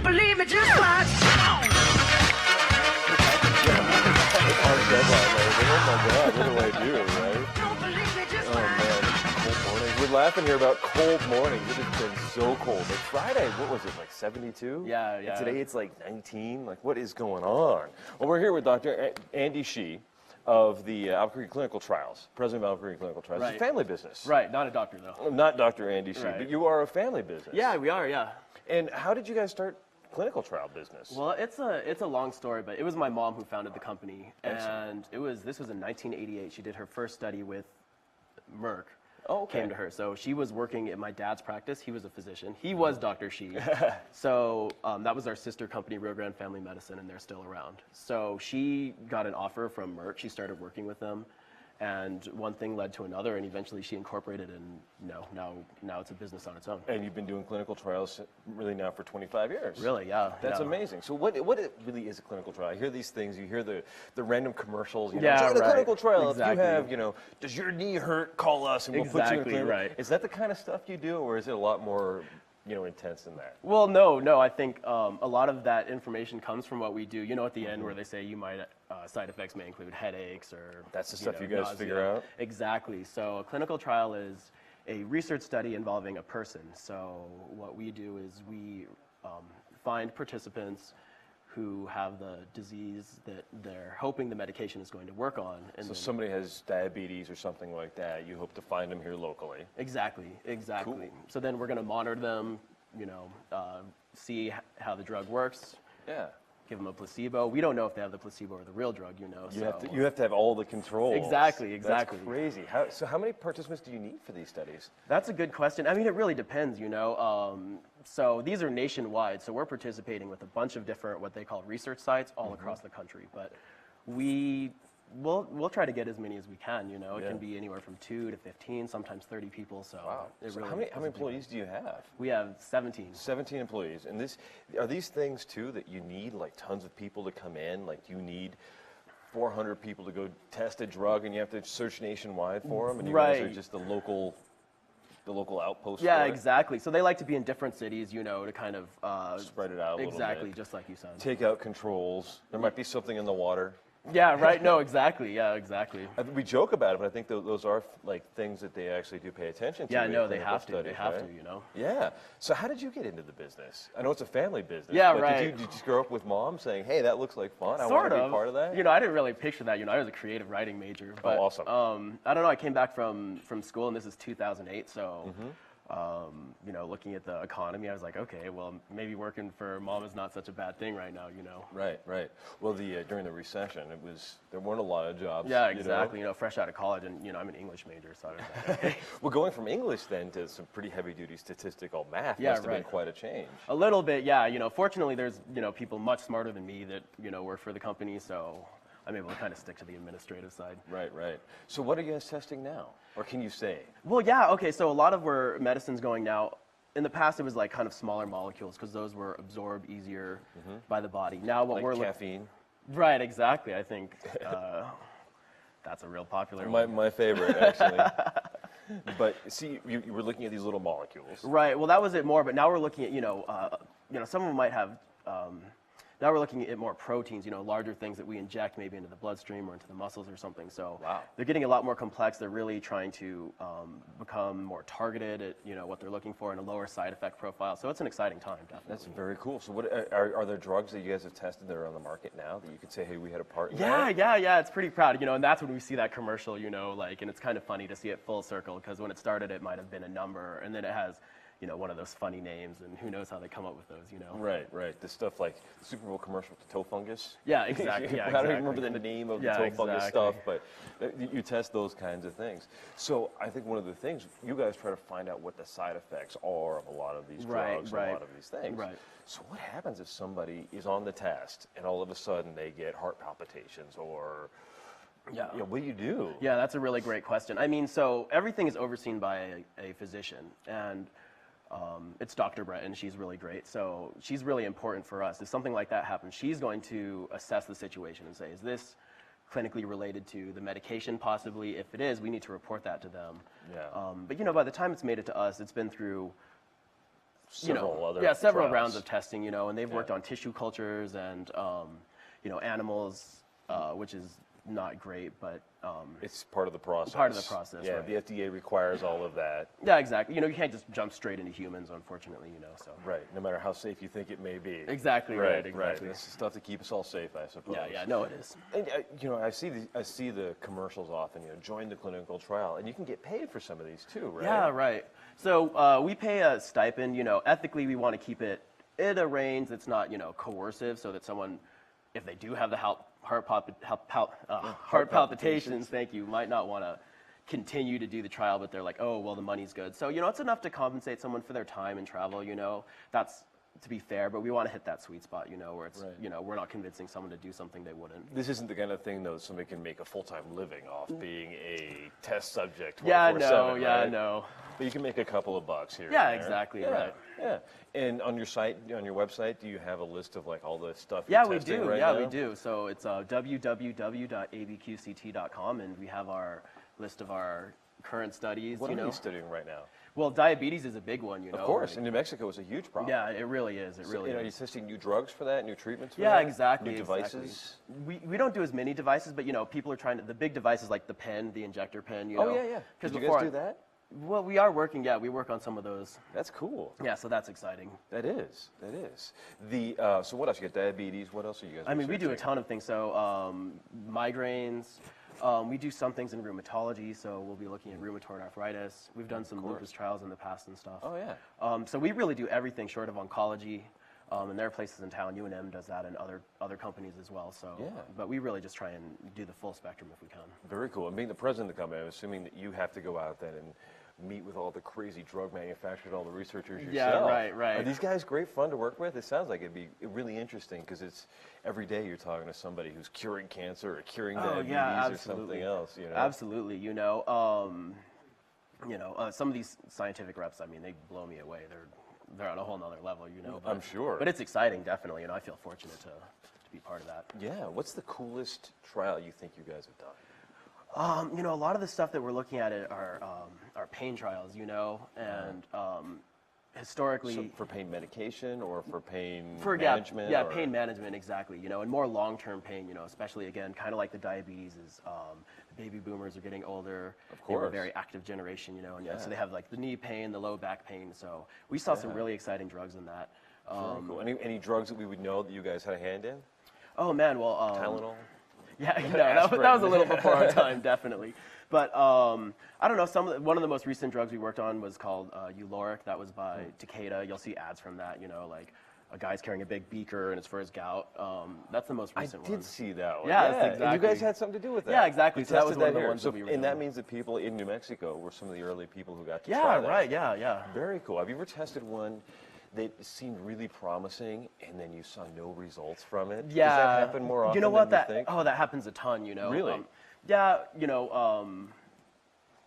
Don't believe me, just watch. Hard deadline, like, oh my God, what do I do, right? Don't believe me, just Oh man, cold mornings. We're laughing here about cold mornings. It has been so cold. Like Friday, what was it, like 72? Yeah. And today it's like 19. Like, what is going on? Well, we're here with Dr. Andy Shih of the Albuquerque Clinical Trials, president of Albuquerque Clinical Trials. Right. It's a family business. Right, not a doctor though. Not Dr. Andy Shih, Right. but you are a family business. Yeah, we are, yeah. And how did you guys start clinical trial business? Well, it's a long story, but it was my mom who founded the company, Excellent. and this was in 1988. She did her first study with Merck. Oh, okay. Came to her. So she was working at my dad's practice. He was a physician. He was Dr. Shih. So that was our sister company, Rio Grande Family Medicine, and they're still around. So she got an offer from Merck. She started working with them. And one thing led to another, and eventually she incorporated, and now it's a business on its own. And you've been doing clinical trials really now for 25 years. Really, yeah. That's yeah. amazing. So what it really is a clinical trial? I hear these things, you hear the random commercials, Yeah, join a right. clinical trial. Exactly. If you have, does your knee hurt, call us and we'll put you in a Exactly, clinical. right. Is that the kind of stuff you do, or is it a lot more, intense than that? Well, no. I think a lot of that information comes from what we do. At the end where they say you might side effects may include headaches or That's the stuff you guys nausea. figure out? Exactly. So a clinical trial is a research study involving a person. So what we do is we find participants who have the disease that they're hoping the medication is going to work on. And So then- somebody has diabetes or something like that, you hope to find them here locally. Exactly. Cool. So then we're going to monitor them, see how the drug works, Yeah. give them a placebo. We don't know if they have the placebo or the real drug, You so. have to have all the controls. Exactly. That's crazy. So how many participants do you need for these studies? That's a good question. I mean, it really depends, So these are nationwide, so we're participating with a bunch of different, what they call research sites all across the country. But we'll try to get as many as we can, It Yeah. can be anywhere from 2 to 15, sometimes 30 people, so. Wow. It So really how many depends. employees do you have? We have 17. 17 employees. And are these things too that you need like tons of people to come in? Like you need 400 people to go test a drug and you have to search nationwide for them? And you guys are Right. just the local outpost Yeah, for it? exactly. So they like to be in different cities, to kind of Spread it out a little exactly, bit. just like you said. Take out controls. There might be something in the water. Yeah, right. No, exactly. Yeah, exactly. We joke about it, but I think those are like things that they actually do pay attention to. Yeah, in no, they clinical have to. They studies, have right? to. Yeah. So how did you get into the business? I know it's a family business. Yeah, but right. Did you just grow up with mom saying, "Hey, that looks like fun. I want Sort to of. be part of that"? I didn't really picture that. I was a creative writing major. But, awesome. I don't know. I came back from school, and this is 2008. So, Mm-hmm. looking at the economy, I was like, okay, well, maybe working for mom is not such a bad thing right now. Right. Well, during the recession, there weren't a lot of jobs. Yeah, exactly. Fresh out of college, and I'm an English major, so I was like, okay. Well, going from English then to some pretty heavy-duty statistical math Yeah, must have been right. quite a change. A little bit, yeah. Fortunately, there's people much smarter than me that work for the company, so I'm able to kind of stick to the administrative side. Right. So what are you guys testing now, or can you say? Well, yeah. Okay, so a lot of where medicine's going now. In the past, it was like kind of smaller molecules because those were absorbed easier by the body. Now, what Like we're caffeine. right, exactly. I think that's a real popular one. My favorite, actually. But see, you were looking at these little molecules. Right. Well, that was it more, but now we're looking at some of them might have. Now we're looking at more proteins, larger things that we inject maybe into the bloodstream or into the muscles or something. So Wow. they're getting a lot more complex. They're really trying to become more targeted at what they're looking for and a lower side effect profile. So it's an exciting time, definitely. That's very cool. So what are there drugs that you guys have tested that are on the market now that you could say, hey, we had a part in that? Yeah. It's pretty proud, and that's when we see that commercial, and it's kind of funny to see it full circle because when it started, it might have been a number, and then it has one of those funny names, and who knows how they come up with those, Right. The stuff like the Super Bowl commercial with the toe fungus. Yeah, exactly. Yeah, I don't even exactly. remember the name of the Yeah, toe fungus exactly. stuff, but you test those kinds of things. So I think one of the things, you guys try to find out what the side effects are of a lot of these drugs and a lot of these things. Right. So what happens if somebody is on the test and all of a sudden they get heart palpitations or... Yeah. What do you do? Yeah, that's a really great question. I mean, so everything is overseen by a physician, and it's Dr. Breton. She's really great. So she's really important for us. If something like that happens, she's going to assess the situation and say, is this clinically related to the medication possibly? If it is, we need to report that to them. Yeah. But by the time it's made it to us, it's been through several other several trials. rounds of testing, and they've worked on tissue cultures and, animals, which is not great, but It's part of the process. Part of the process, Yeah, right. the FDA requires all of that. yeah, exactly. You can't just jump straight into humans, unfortunately, so. Right, no matter how safe you think it may be. Exactly right, exactly. This is stuff to keep us all safe, I suppose. Yeah, no, it is. And, I see the commercials often. Join the clinical trial, and you can get paid for some of these too, right? Yeah, right. So we pay a stipend. Ethically, we want to keep it in a range that's not, coercive, so that someone, if they do have the heart palpitations, thank you, might not want to continue to do the trial, but they're like, oh, well, the money's good. So, it's enough to compensate someone for their time and travel, That's to be fair, but we want to hit that sweet spot, where it's, Right. We're not convincing someone to do something they wouldn't. This isn't the kind of thing, though, that somebody can make a full-time living off being a test subject 24/7, Yeah, right? no. But you can make a couple of bucks here. Yeah, and there. exactly, Yeah, right. Yeah. And on your site, on your website, do you have a list of all the stuff Yeah, you're we testing do. right Yeah, now? we do. So it's www.abqct.com, and we have our list of our current studies. What are you studying right now? Well, diabetes is a big one. Of course, in New Mexico, it's a huge problem. Yeah, it really is. It really Are you is. testing new drugs for that, new treatments for Yeah, that? exactly. New devices? Exactly. We don't do as many devices, but people are trying to. The big devices like the pen, the injector pen. Oh, yeah. Did you guys do that? Well, we are working. Yeah, we work on some of those. That's cool. Yeah, so that's exciting. That is. So what else? You got diabetes. What else are you guys We do a researching? ton of things. So migraines. We do some things in rheumatology, so we'll be looking at rheumatoid arthritis. We've done some lupus trials in the past and stuff. Oh, yeah. So we really do everything short of oncology. And there are places in town, UNM does that, and other companies as well. So, Yeah. But we really just try and do the full spectrum if we can. Very cool. And being the president of the company, I'm assuming that you have to go out then and meet with all the crazy drug manufacturers, all the researchers yourself. Yeah, right. Are these guys great fun to work with? It sounds like it'd be really interesting because it's every day you're talking to somebody who's curing cancer or curing diabetes or something else. Absolutely. Some of these scientific reps, they blow me away. They're on a whole nother level, But, I'm sure. But it's exciting, definitely. I feel fortunate to be part of that. Yeah. What's the coolest trial you think you guys have done? A lot of the stuff that we're looking at are pain trials, and historically. So for pain medication or for pain Yeah, management? yeah, pain management, exactly. And more long-term pain, especially again, kind of like the diabetes is, the baby boomers are getting older. Of They were a course. very active generation, and Yeah. so they have the knee pain, the low back pain. So we saw some really exciting drugs in that. Very cool. Any drugs that we would know that you guys had a hand in? Oh man, well, Tylenol? yeah, that was a little before our time, definitely. But I don't know. One of the most recent drugs we worked on was called Uloric. That was by Takeda. You'll see ads from that. Like a guy's carrying a big beaker and it's for his gout. That's the most recent one. I did see that one. Yeah, that's And you exactly. guys had something to do with that. Yeah, exactly. You So that was tested one of the here. ones that we And that really- means that people in New Mexico were some of the early people who got to Yeah, try that. right. Yeah. Very cool. Have you ever tested one that seemed really promising and then you saw no results from it? Yeah. Does that happen more often You know what? than you think? That happens a ton. Really?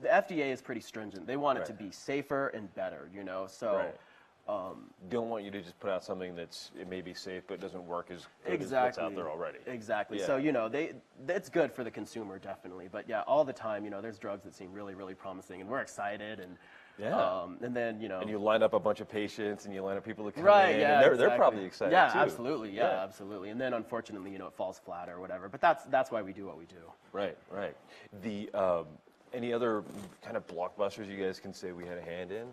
The FDA is pretty stringent. They want it to Right. be safer and better. So. Right. Don't want you to just put out something it may be safe but doesn't work as good as Exactly. what's out there already. Exactly. Yeah. So it's good for the consumer definitely. But yeah, all the time there's drugs that seem really really promising, and we're excited and Yeah. and then And you line up a bunch of patients and you line up people to come right in. yeah And they're exactly. probably excited yeah too. absolutely yeah absolutely. And then unfortunately it falls flat or whatever. But that's why we do what we do. Right. The any other kind of blockbusters you guys can say we had a hand in?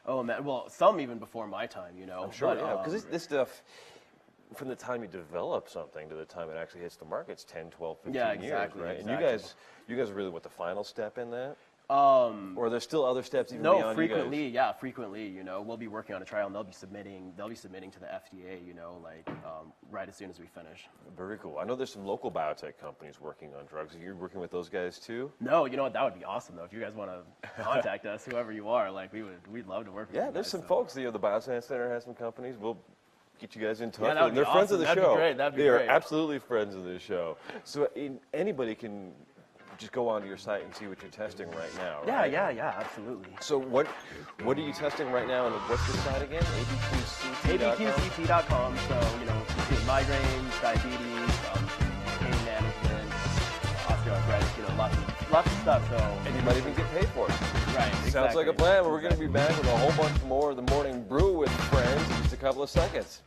Oh man, well some even before my time. I'm sure, but, yeah, because this stuff, from the time you develop something to the time it actually hits the market, it's 10, 12, 15 Yeah, years, exactly, right? exactly. And you guys are really the final step in that? Or are there still other steps even No, beyond frequently, you guys? frequently, we'll be working on a trial and they'll be submitting to the FDA, right as soon as we finish. Very cool. I know there's some local biotech companies working on drugs. Are you working with those guys too? No, you know what? That would be awesome though. If you guys want to contact us, whoever you are, we'd love to work with you. Yeah, there's guys, some so. folks. The Bioscience Center has some companies. We'll get you guys in touch. Yeah, that would They're be friends of awesome. the That'd show. be great. That'd be they great. are absolutely friends of the show. So anybody can just go onto your site and see what you're testing right now, right? Yeah, absolutely. So what are you testing right now, and what's the site again? abqct.com? abqct.com. So, migraines, diabetes, pain management, bread, lots of stuff. So And you might even get paid for it. right, Sounds like a plan. We're going to be back with a whole bunch more of the Morning Brew with friends in just a couple of seconds.